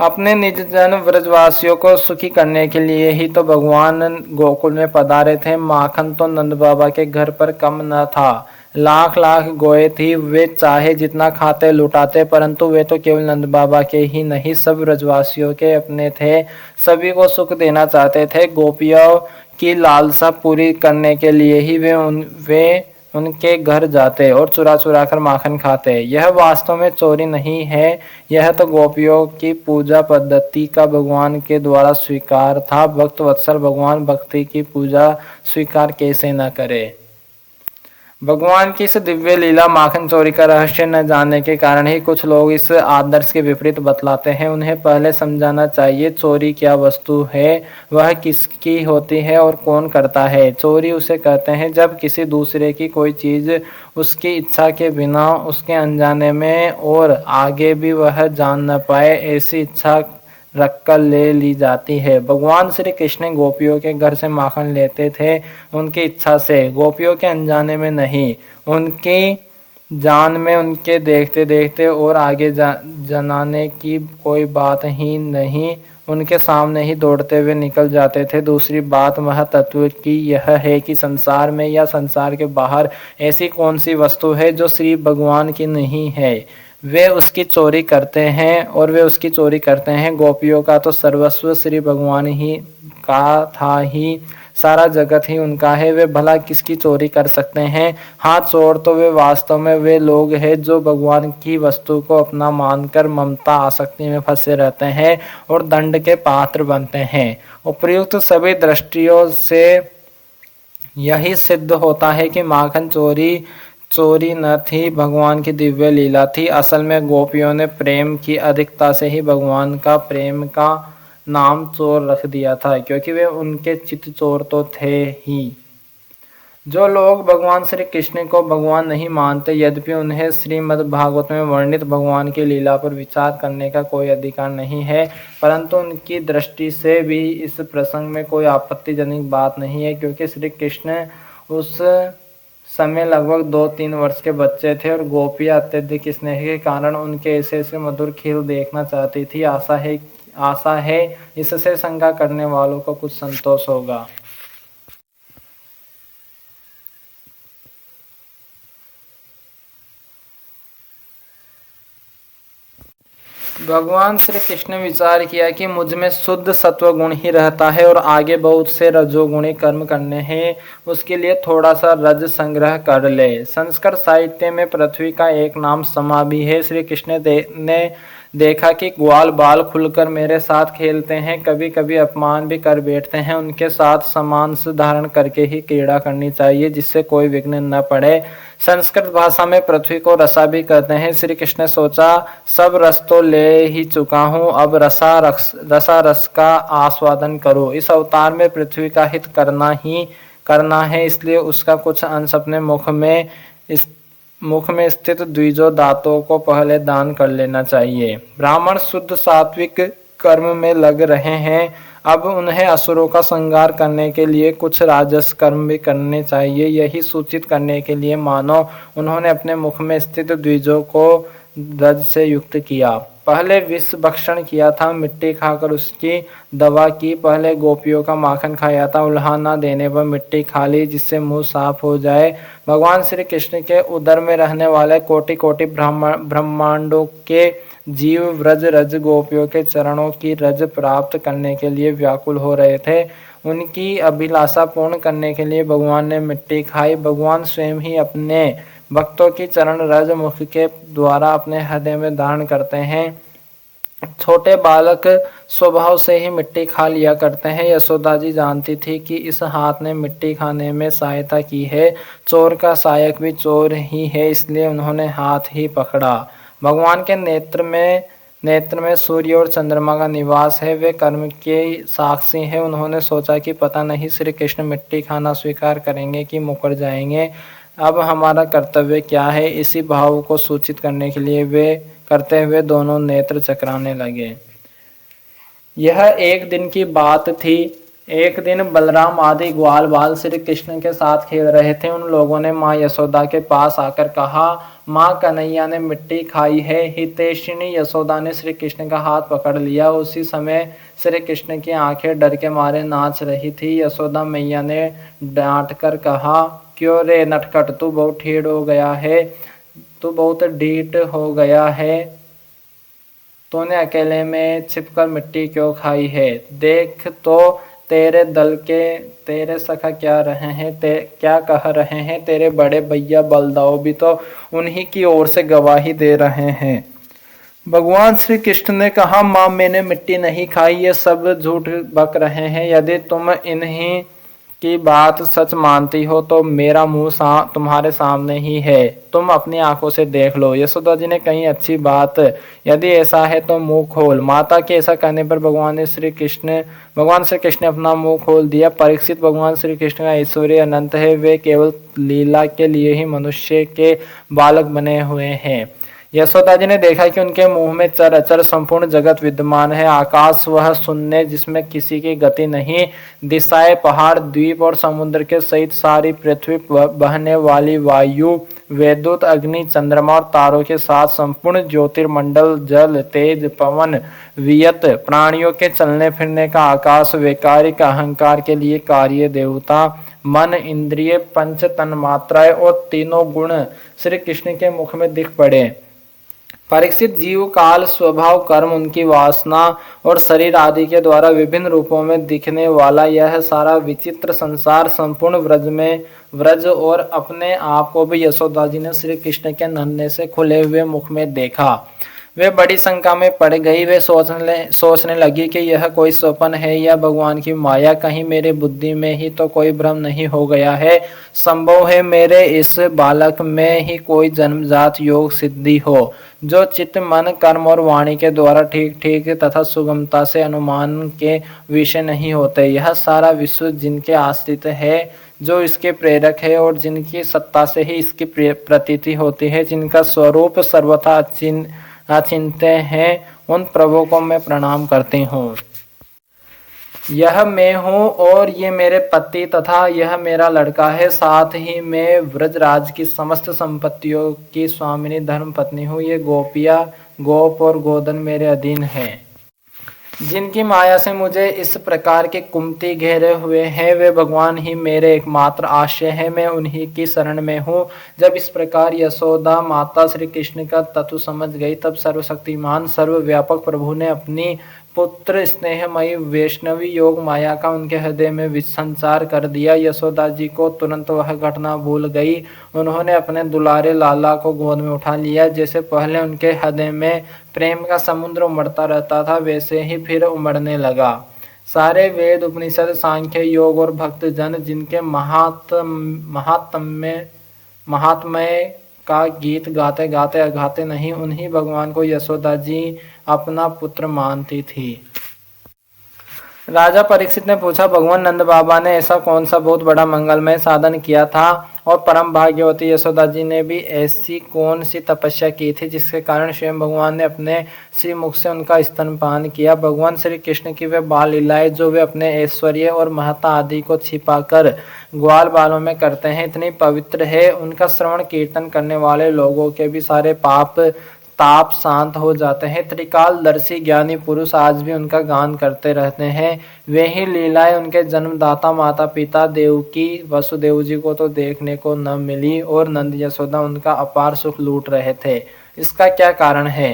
अपने निज जन व्रजवासियों को सुखी करने के लिए ही तो भगवान गोकुल में पधारे थे। माखन तो नंद बाबा के घर पर कम न था, लाख लाख गोए थी, वे चाहे जितना खाते लुटाते, परंतु वे तो केवल नंद बाबा के ही नहीं सब व्रजवासियों के अपने थे, सभी को सुख देना चाहते थे। गोपियों की लालसा पूरी करने के लिए ही वे उनके घर जाते और चुरा चुरा कर माखन खाते। यह वास्तव में चोरी नहीं है, यह तो गोपियों की पूजा पद्धति का भगवान के द्वारा स्वीकार था। भक्त वत्सल भगवान भक्ति की पूजा स्वीकार कैसे न करे? भगवान की इस दिव्य लीला माखन चोरी का रहस्य न जानने के कारण ही कुछ लोग इस आदर्श के विपरीत बतलाते हैं। उन्हें पहले समझाना चाहिए चोरी क्या वस्तु है, वह किसकी होती है और कौन करता है। चोरी उसे कहते हैं जब किसी दूसरे की कोई चीज उसकी इच्छा के बिना, उसके अनजाने में और आगे भी वह जान न पाए, ऐसी इच्छा रखकर ले ली जाती है। भगवान श्री कृष्ण गोपियों के घर से माखन लेते थे उनकी इच्छा से, गोपियों के अनजाने में नहीं, उनकी जान में, उनके देखते देखते और आगे जनाने की कोई बात ही नहीं, उनके सामने ही दौड़ते हुए निकल जाते थे। दूसरी बात महतत्व की यह है कि संसार में या संसार के बाहर ऐसी कौन सी वस्तु है जो श्री भगवान की नहीं है, वे उसकी चोरी करते हैं और वे उसकी चोरी करते हैं। गोपियों का तो सर्वस्व श्री भगवान ही का था ही, सारा जगत ही उनका है, वे भला किसकी चोरी कर सकते हैं? हाँ, चोर तो वे वास्तव में वे लोग हैं जो भगवान की वस्तु को अपना मानकर ममता आसक्ति में फंसे रहते हैं और दंड के पात्र बनते हैं। उपर्युक्त सभी दृष्टियों से यही सिद्ध होता है कि माखन चोरी न थी, भगवान की दिव्य लीला थी। असल में गोपियों ने प्रेम की अधिकता से ही भगवान का प्रेम का नाम चोर रख दिया था, क्योंकि वे उनके चित चोर तो थे ही। जो लोग भगवान श्री कृष्ण को भगवान नहीं मानते, यद्यपि उन्हें श्रीमद् भागवत में वर्णित भगवान की लीला पर विचार करने का कोई अधिकार नहीं है, परंतु उनकी दृष्टि से भी इस प्रसंग में कोई आपत्तिजनक बात नहीं है, क्योंकि श्री कृष्ण उस समय लगभग 2-3 वर्ष के बच्चे थे और गोपियाँ अत्यधिक स्नेह के कारण उनके ऐसे ऐसे मधुर खेल देखना चाहती थी। आशा है इससे शंका करने वालों को कुछ संतोष होगा। भगवान श्री कृष्ण ने विचार किया कि मुझ में शुद्ध सत्व गुण ही रहता है और आगे बहुत से रजोगुणी कर्म करने हैं, उसके लिए थोड़ा सा रज संग्रह कर ले। संस्कृत साहित्य में पृथ्वी का एक नाम समा भी है। श्री कृष्ण ने देखा कि ग्वाल बाल खुलकर मेरे साथ खेलते हैं, कभी कभी अपमान भी कर बैठते हैं, उनके साथ समान धारण करके ही क्रीड़ा करनी चाहिए, जिससे कोई विघ्न न पड़े। संस्कृत भाषा में पृथ्वी को रसा भी कहते हैं। श्री कृष्ण ने सोचा, सब रस तो ले ही चुका हूँ, अब रसा रस का आस्वादन करो। इस अवतार में पृथ्वी का हित करना है, इसलिए उसका कुछ अंश अपने मुख में स्थित द्विजो दांतों को पहले दान कर लेना चाहिए। ब्राह्मण शुद्ध सात्विक कर्म में लग रहे हैं, अब उन्हें असुरों का संहार करने के लिए कुछ राजस कर्म भी करने चाहिए। यही सूचित करने के लिए मानो उन्होंने अपने मुख में स्थित द्विजों को रज से युक्त किया। पहले विष भक्षण किया था, मिट्टी खाकर उसकी दवा की। पहले गोपियों का माखन खाया था, उल्हा न देने पर मिट्टी खा ली, जिससे मुंह साफ हो जाए। भगवान श्री कृष्ण के उदर में रहने वाले कोटि कोटि ब्रह्मांडों के जीव व्रज रज गोपियों के चरणों की रज प्राप्त करने के लिए व्याकुल हो रहे थे। उनकी अभिलाषा पूर्ण करने के लिए भगवान ने मिट्टी खाई। भगवान स्वयं ही अपने भक्तों की चरण रज मुख के द्वारा अपने हृदय में धारण करते हैं। छोटे बालक स्वभाव से ही मिट्टी खा लिया करते हैं। यशोदा जी जानती थी कि इस हाथ ने मिट्टी खाने में सहायता की है। चोर का सहायक भी चोर ही है, इसलिए उन्होंने हाथ ही पकड़ा। भगवान के नेत्र में सूर्य और चंद्रमा का निवास है, वे कर्म के साक्षी हैं। उन्होंने सोचा कि पता नहीं श्री कृष्ण मिट्टी खाना स्वीकार करेंगे कि मुकर जाएंगे, अब हमारा कर्तव्य क्या है। इसी भाव को सूचित करने के लिए वे करते हुए दोनों नेत्र चकराने लगे। यह एक दिन की बात थी। एक दिन बलराम आदि ग्वाल बाल श्री कृष्ण के साथ खेल रहे थे। उन लोगों ने माँ यशोदा के पास आकर कहा, माँ कन्हैया ने मिट्टी खाई है। हितैषिणी यशोदा ने श्री कृष्ण का हाथ पकड़ लिया। उसी समय श्री कृष्ण की आंखें डर के मारे नाच रही थी। यशोदा मैया ने डांट कर कहा, क्यों रे नटखट, तू बहुत ढीठ हो गया है, तूने अकेले में छिपकर मिट्टी क्यों खाई है। देख तो तेरे सखा क्या कह रहे हैं। तेरे बड़े भैया बलदाऊ भी तो उन्हीं की ओर से गवाही दे रहे हैं। भगवान श्री कृष्ण ने कहा, माँ मैंने मिट्टी नहीं खाई, ये सब झूठ बक रहे हैं। यदि तुम इन्हीं की बात सच मानती हो तो मेरा मुंह तुम्हारे सामने ही है, तुम अपनी आंखों से देख लो। यशोदा जी ने कही, अच्छी बात, यदि ऐसा है तो मुंह खोल। माता के ऐसा कहने पर भगवान श्री कृष्ण ने अपना मुंह खोल दिया। परीक्षित, भगवान श्री कृष्ण का ऐश्वर्य अनंत है, वे केवल लीला के लिए ही मनुष्य के बालक बने हुए हैं। यशोदा जी ने देखा कि उनके मुंह में चर अचर संपूर्ण जगत विद्यमान है। आकाश वह शून्य जिसमें किसी की गति नहीं, दिशाएं, पहाड़, द्वीप और समुद्र के सहित सारी पृथ्वी, बहने वाली वायु, वैद्युत, अग्नि, चंद्रमा और तारों के साथ संपूर्ण ज्योतिर्मंडल, जल, तेज, पवन, वियत, प्राणियों के चलने फिरने का आकाश, वैकारिक अहंकार के लिए कार्य देवता, मन, इंद्रिय, पंच तन्मात्राएं और तीनों गुण श्री कृष्ण के मुख में दिख पड़े। परीक्षित, जीव, काल, स्वभाव, कर्म, उनकी वासना और शरीर आदि के द्वारा विभिन्न रूपों में दिखने वाला यह सारा विचित्र संसार संपूर्ण व्रज और अपने आप को भी यशोदा जी ने श्री कृष्ण के नन्हे से खुले हुए मुख में देखा। वे बड़ी शंका में पड़ गई। वे सोचने लगी कि यह कोई स्वप्न है या भगवान की माया, कहीं मेरे बुद्धि में ही तो कोई भ्रम नहीं हो गया है। संभव है मेरे इस बालक में ही कोई जन्मजात योग सिद्धि हो, जो चित्त मन कर्म और वाणी के द्वारा ठीक ठीक तथा सुगमता से अनुमान के विषय नहीं होते। यह सारा विश्व जिनके आश्रित है, जो इसके प्रेरक है और जिनकी सत्ता से ही इसकी प्रतीति होती है, जिनका स्वरूप सर्वथा अचिंत्य हैं, उन प्रभु को मैं प्रणाम करती हूँ। यह मैं हूँ और ये मेरे पति तथा यह मेरा लड़का है। साथ ही मैं व्रजराज की समस्त संपत्तियों की स्वामिनी धर्म पत्नी हूँ। ये गोपियाँ, गोप और गोधन मेरे अधीन हैं। जिनकी माया से मुझे इस प्रकार के कुमति घेरे हुए हैं, वे भगवान ही मेरे एकमात्र आश्रय हैं। मैं उन्हीं की शरण में हूँ। जब इस प्रकार यशोदा माता श्री कृष्ण का तत्व समझ गई, तब सर्वशक्तिमान सर्वव्यापक प्रभु ने अपनी पुत्र स्नेहमयी वैष्णवी योग माया का उनके हृदय में संचार कर दिया। यशोदा जी को तुरंत वह घटना भूल गई। उन्होंने अपने दुलारे लाला को गोद में उठा लिया। जैसे पहले उनके हृदय में प्रेम का समुद्र उमड़ता रहता था, वैसे ही फिर उमड़ने लगा। सारे वेद, उपनिषद, सांख्य, योग और भक्त जन जिनके महात्म्य का गीत गाते गाते अगाते नहीं, उन्हीं भगवान को यशोदा जी अपना पुत्र मानती थी। राजा परीक्षित ने पूछा, भगवान नंद बाबा ने ऐसा कौन सा बहुत बड़ा मंगलमय साधन किया था और परम भाग्यवती यशोदा जी ने भी ऐसी कौन सी तपस्या की थी, जिसके कारण स्वयं भगवान ने अपने श्रीमुख से उनका स्तनपान किया। भगवान श्री कृष्ण की वे बाल लीलाएं, जो वे अपने ऐश्वर्य और महत्ता आदि को छिपाकर ग्वाल बालों में करते हैं, इतनी पवित्र है। उनका श्रवण कीर्तन करने वाले लोगों के भी सारे पाप ताप शांत हो जाते हैं। त्रिकालदर्शी ज्ञानी पुरुष आज भी उनका गान करते रहते हैं। वे ही लीलाएं उनके जन्मदाता माता पिता देवकी वसुदेव जी को तो देखने को न मिली, और नंद यशोदा उनका अपार सुख लूट रहे थे। इसका क्या कारण है?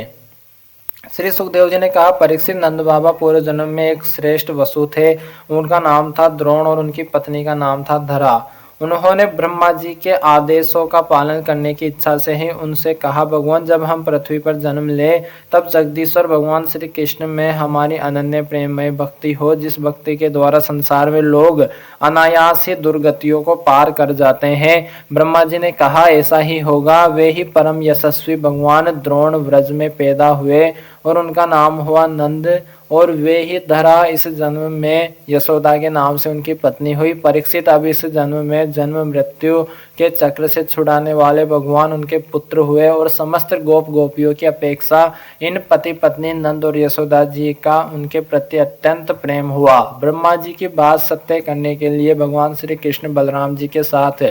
श्री सुखदेव जी ने कहा, परीक्षित, नंद बाबा पूर्व जन्म में एक श्रेष्ठ वसु थे। उनका नाम था द्रोण और उनकी पत्नी का नाम था धरा। उन्होंने ब्रह्मा जी के आदेशों का पालन करने की इच्छा से ही उनसे कहा, भगवान, जब हम पृथ्वी पर जन्म ले, तब जगदीश्वर भगवान श्री कृष्ण में हमारी अनन्य प्रेममय भक्ति हो, जिस भक्ति के द्वारा संसार में लोग अनायास ही दुर्गतियों को पार कर जाते हैं। ब्रह्मा जी ने कहा, ऐसा ही होगा। वे ही परम यशस्वी भगवान द्रोण व्रज में पैदा हुए और उनका नाम हुआ नंद, और वे ही धरा इस जन्म में यशोदा के नाम से उनकी पत्नी हुई। परीक्षित, अब इस जन्म में जन्म मृत्यु के चक्र से छुड़ाने वाले भगवान उनके पुत्र हुए, और समस्त गोप गोपियों की अपेक्षा इन पति पत्नी नंद और यशोदा जी का उनके प्रति अत्यंत प्रेम हुआ। ब्रह्मा जी की बात सत्य करने के लिए भगवान श्री कृष्ण बलराम जी के साथ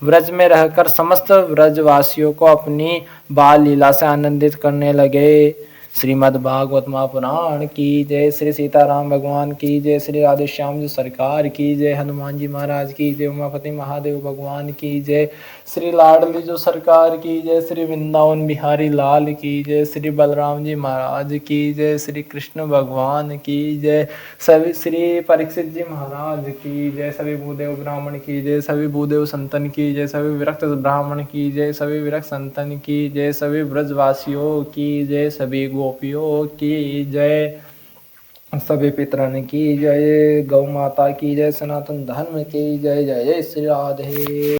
व्रज में रहकर समस्त व्रजवासियों को अपनी बाल लीला से आनंदित करने लगे। श्रीमद् भागवत महापुराण की जय, श्री सीताराम भगवान की जय, श्री राधेश्याम जी सरकार की जय, हनुमान जी महाराज की जय, उमापति महादेव भगवान की जय, श्री लाडली जो सरकार की जय, श्री वृंदावन बिहारी लाल की जय, श्री बलराम जी महाराज की जय, श्री कृष्ण भगवान की जय, सभी श्री परीक्षित जी महाराज की जय, सभी भूदेव ब्राह्मण की जय, सभी भूदेव संतन की जय, सभी विरक्त ब्राह्मण की जय, सभी विरक्त संतन की जय, सभी ब्रजवासियों की जय, सभी गोपियों की जय, सभी पितरन की जय, गौ माता की जय, सनातन धर्म की जय। जय श्री राधे।